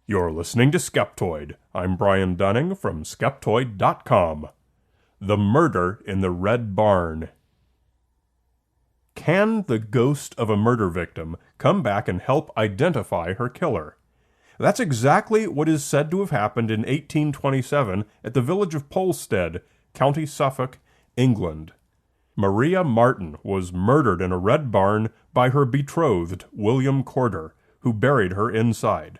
You're listening to Skeptoid. I'm Brian Dunning from Skeptoid.com. The Murder in the Red Barn. Can the ghost of a murder victim come back and help identify her killer? That's exactly what is said to have happened in 1827 at the village of Polstead, County Suffolk, England. Maria Marten was murdered in a red barn by her betrothed, William Corder, who buried her inside.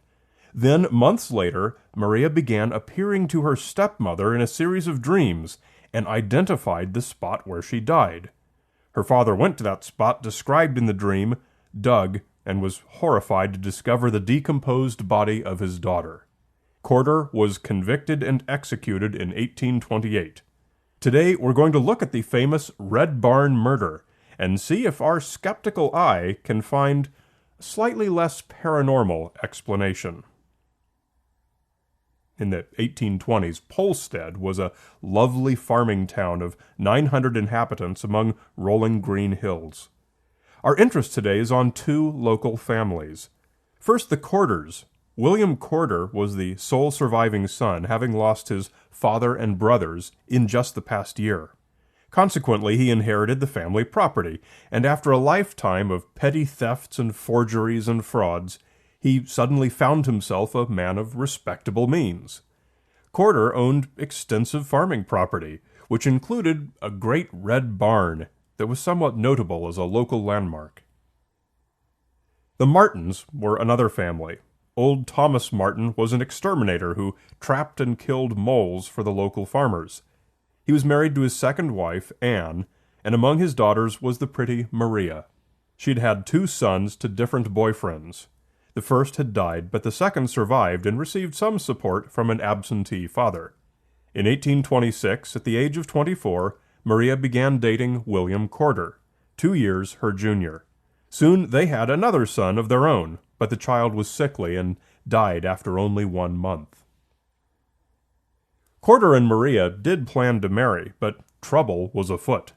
Then, months later, Maria began appearing to her stepmother in a series of dreams and identified the spot where she died. Her father went to that spot described in the dream, dug, and was horrified to discover the decomposed body of his daughter. Corder was convicted and executed in 1828. Today, we're going to look at the famous Red Barn murder and see if our skeptical eye can find a slightly less paranormal explanation. In the 1820s, Polstead was a lovely farming town of 900 inhabitants among rolling green hills. Our interest today is on two local families. First, the Corders. William Corder was the sole surviving son, having lost his father and brothers in just the past year. Consequently, he inherited the family property, and after a lifetime of petty thefts and forgeries and frauds, he suddenly found himself a man of respectable means. Corder owned extensive farming property, which included a great red barn that was somewhat notable as a local landmark. The Martens were another family. Old Thomas Marten was an exterminator who trapped and killed moles for the local farmers. He was married to his second wife, Anne, and among his daughters was the pretty Maria. She'd had two sons to different boyfriends. The first had died, but the second survived and received some support from an absentee father. In 1826, at the age of 24, Maria began dating William Corder, 2 years her junior. Soon they had another son of their own, but the child was sickly and died after only 1 month. Corder and Maria did plan to marry, but trouble was afoot.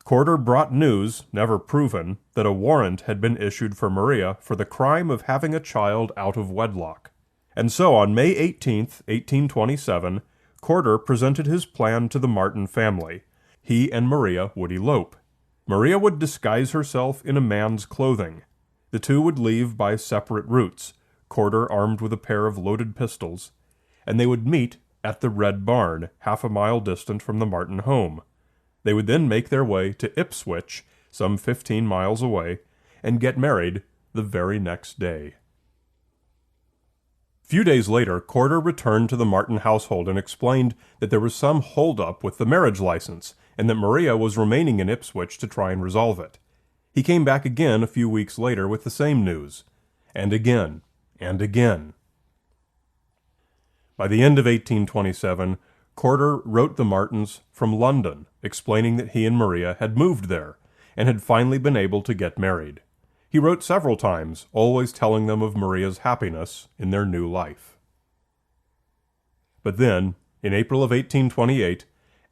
Corder brought news, never proven, that a warrant had been issued for Maria for the crime of having a child out of wedlock. And so on May 18, 1827, Corder presented his plan to the Marten family. He and Maria would elope. Maria would disguise herself in a man's clothing. The two would leave by separate routes, Corder armed with a pair of loaded pistols, and they would meet at the Red Barn, half a mile distant from the Marten home. They would then make their way to Ipswich, some 15 miles away, and get married the very next day. A few days later, Corder returned to the Marten household and explained that there was some hold-up with the marriage license, and that Maria was remaining in Ipswich to try and resolve it. He came back again a few weeks later with the same news, and again, and again. By the end of 1827, Corder wrote the Martens from London, explaining that he and Maria had moved there, and had finally been able to get married. He wrote several times, always telling them of Maria's happiness in their new life. But then, in April of 1828,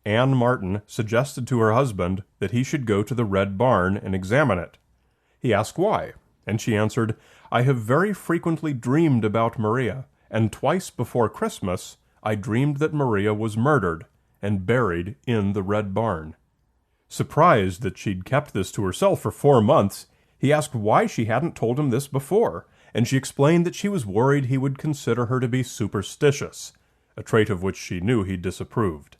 Anne Marten suggested to her husband that he should go to the Red Barn and examine it. He asked why, and she answered, "I have very frequently dreamed about Maria, and twice before Christmas I dreamed that Maria was murdered and buried in the Red Barn." Surprised that she'd kept this to herself for 4 months, he asked why she hadn't told him this before, and she explained that she was worried he would consider her to be superstitious, a trait of which she knew he disapproved.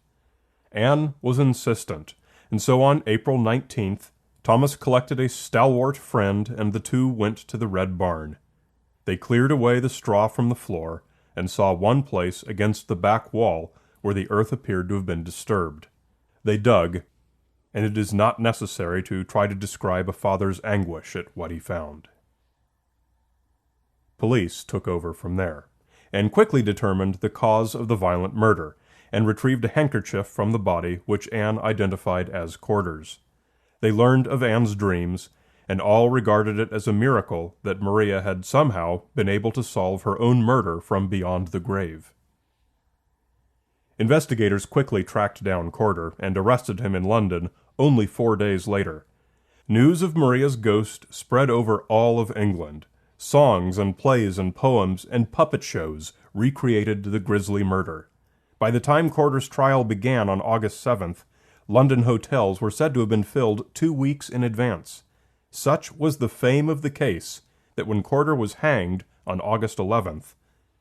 Anne was insistent, and so on April 19th, Thomas collected a stalwart friend and the two went to the Red Barn. They cleared away the straw from the floor and saw one place against the back wall where the earth appeared to have been disturbed. They dug, and it is not necessary to try to describe a father's anguish at what he found. Police took over from there, and quickly determined the cause of the violent murder, and retrieved a handkerchief from the body which Anne identified as Corder's. They learned of Anne's dreams, and all regarded it as a miracle that Maria had somehow been able to solve her own murder from beyond the grave. Investigators quickly tracked down Corder and arrested him in London only 4 days later. News of Maria's ghost spread over all of England, Songs and plays and poems and puppet shows recreated the grisly murder. By the time Corder's trial began on August 7th, London hotels were said to have been filled 2 weeks in advance. Such was the fame of the case that when Corder was hanged on August 11th,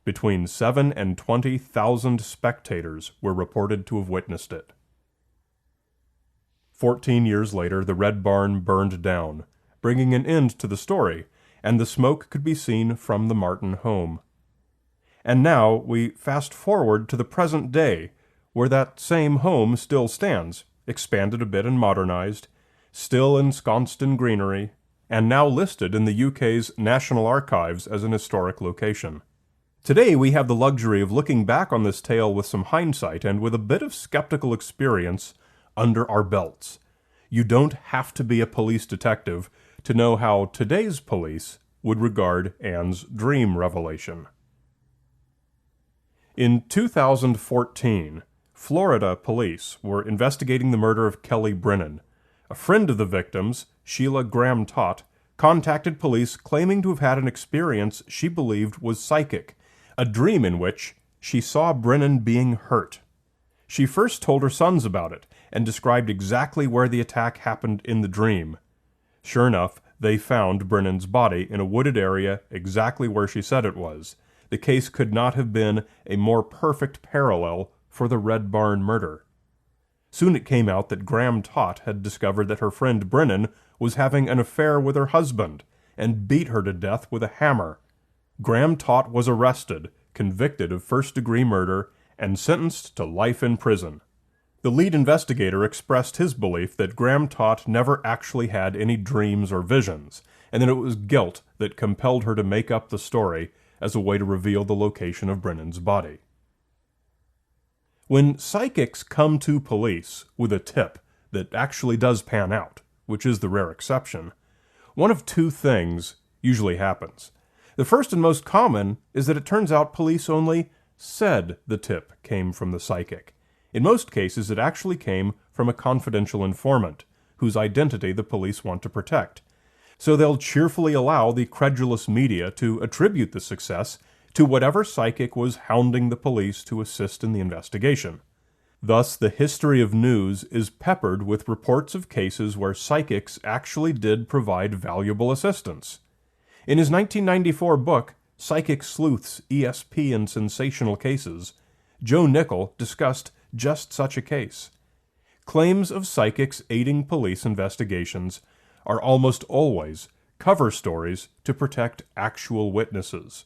between 7 and 20,000 spectators were reported to have witnessed it. 14 years later, the Red Barn burned down, bringing an end to the story, and the smoke could be seen from the Marten home. And now we fast forward to the present day, where that same home still stands, expanded a bit and modernized, still ensconced in greenery, and now listed in the UK's National Archives as an historic location. Today we have the luxury of looking back on this tale with some hindsight and with a bit of skeptical experience under our belts. You don't have to be a police detective to know how today's police would regard Anne's dream revelation. In 2014, Florida police were investigating the murder of Kelly Brennan. A friend of the victims, Sheila Graham Tott, contacted police claiming to have had an experience she believed was psychic, a dream in which she saw Brennan being hurt. She first told her sons about it and described exactly where the attack happened in the dream. Sure enough, they found Brennan's body in a wooded area exactly where she said it was. The case could not have been a more perfect parallel for the Red Barn murder. Soon it came out that Graham Tott had discovered that her friend Brennan was having an affair with her husband and beat her to death with a hammer. Graham Tott was arrested, convicted of first-degree murder, and sentenced to life in prison. The lead investigator expressed his belief that Graham Tott never actually had any dreams or visions, and that it was guilt that compelled her to make up the story as a way to reveal the location of Brennan's body. When psychics come to police with a tip that actually does pan out, which is the rare exception, one of two things usually happens. The first and most common is that it turns out police only said the tip came from the psychic. In most cases, it actually came from a confidential informant, whose identity the police want to protect. So they'll cheerfully allow the credulous media to attribute the success to whatever psychic was hounding the police to assist in the investigation. Thus, the history of news is peppered with reports of cases where psychics actually did provide valuable assistance. In his 1994 book, Psychic Sleuths, ESP and Sensational Cases, Joe Nickell discussed just such a case. Claims of psychics aiding police investigations are almost always cover stories to protect actual witnesses.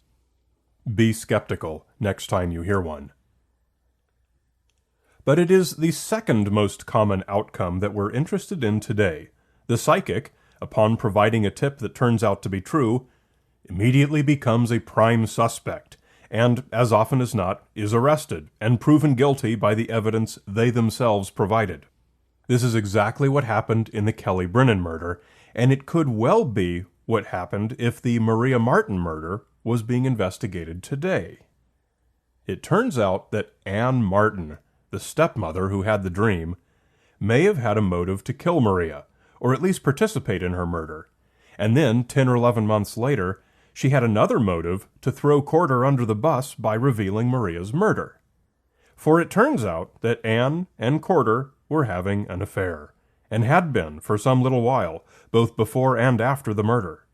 Be skeptical next time you hear one. But it is the second most common outcome that we're interested in today. The psychic, upon providing a tip that turns out to be true, immediately becomes a prime suspect, and, as often as not, is arrested and proven guilty by the evidence they themselves provided. This is exactly what happened in the Kelly Brennan murder, and it could well be what happened if the Maria Marten murder was being investigated today. It turns out that Anne Marten, the stepmother who had the dream, may have had a motive to kill Maria, or at least participate in her murder, and then, 10 or 11 months later, she had another motive to throw Corder under the bus by revealing Maria's murder. For it turns out that Anne and Corder were having an affair, and had been for some little while, both before and after the murder.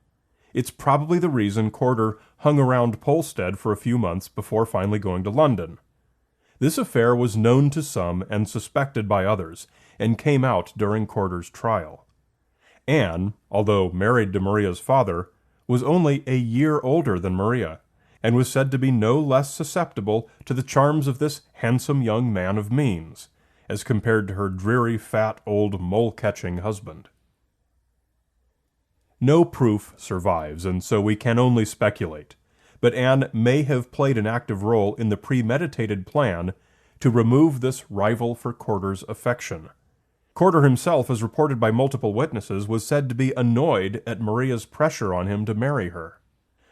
It's probably the reason Corder hung around Polstead for a few months before finally going to London. This affair was known to some and suspected by others, and came out during Corder's trial. Anne, although married to Maria's father, was only a year older than Maria, and was said to be no less susceptible to the charms of this handsome young man of means, as compared to her dreary, fat, old, mole-catching husband. No proof survives, and so we can only speculate, but Anne may have played an active role in the premeditated plan to remove this rival for Corder's affection. Corder himself, as reported by multiple witnesses, was said to be annoyed at Maria's pressure on him to marry her.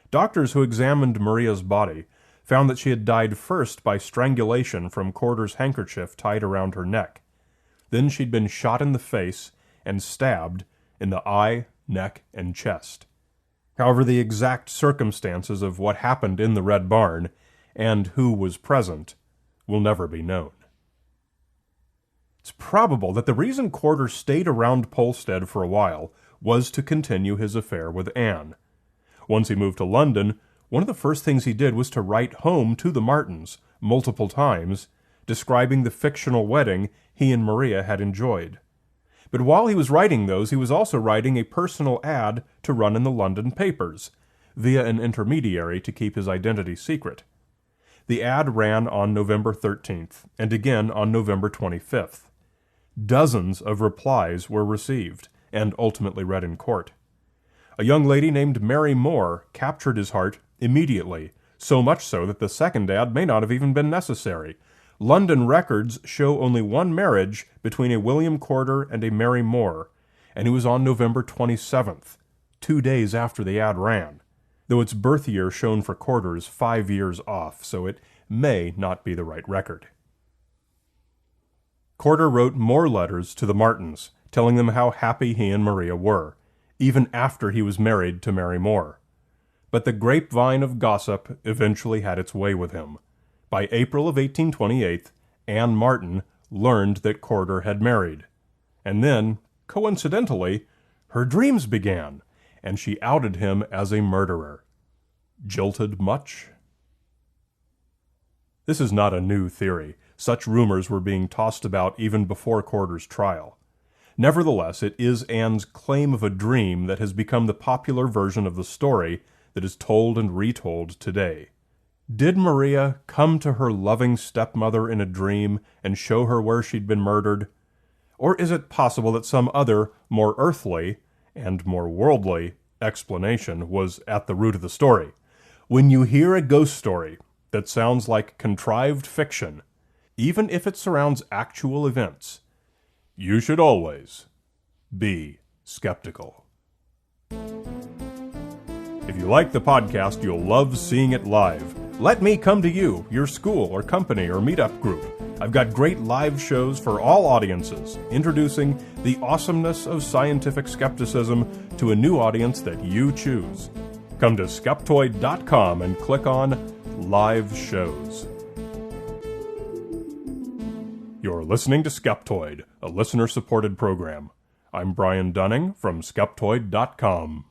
Doctors who examined Maria's body found that she had died first by strangulation from Corder's handkerchief tied around her neck. Then she'd been shot in the face and stabbed in the eye, neck, and chest. However, the exact circumstances of what happened in the Red Barn and who was present will never be known. It's probable that the reason Corder stayed around Polstead for a while was to continue his affair with Anne. Once he moved to London, one of the first things he did was to write home to the Martens multiple times, describing the fictional wedding he and Maria had enjoyed. But while he was writing those, he was also writing a personal ad to run in the London papers, via an intermediary to keep his identity secret. The ad ran on November 13th, and again on November 25th. Dozens of replies were received, and ultimately read in court. A young lady named Mary Moore captured his heart immediately, so much so that the second ad may not have even been necessary. London records show only one marriage between a William Corder and a Mary Moore, and it was on November 27th, 2 days after the ad ran, though its birth year shown for Corder is 5 years off, so it may not be the right record. Corder wrote more letters to the Martens, telling them how happy he and Maria were, even after he was married to Mary Moore. But the grapevine of gossip eventually had its way with him. By April of 1828, Anne Marten learned that Corder had married. And then, coincidentally, her dreams began, and she outed him as a murderer. Jilted much? This is not a new theory. Such rumors were being tossed about even before Corder's trial. Nevertheless, it is Anne's claim of a dream that has become the popular version of the story that is told and retold today. Did Maria come to her loving stepmother in a dream and show her where she'd been murdered? Or is it possible that some other, more earthly, and more worldly explanation was at the root of the story? When you hear a ghost story that sounds like contrived fiction, even if it surrounds actual events, you should always be skeptical. If you like the podcast, you'll love seeing it live. Let me come to you, your school or company or meetup group. I've got great live shows for all audiences, introducing the awesomeness of scientific skepticism to a new audience that you choose. Come to Skeptoid.com and click on Live Shows. You're listening to Skeptoid, a listener-supported program. I'm Brian Dunning from Skeptoid.com.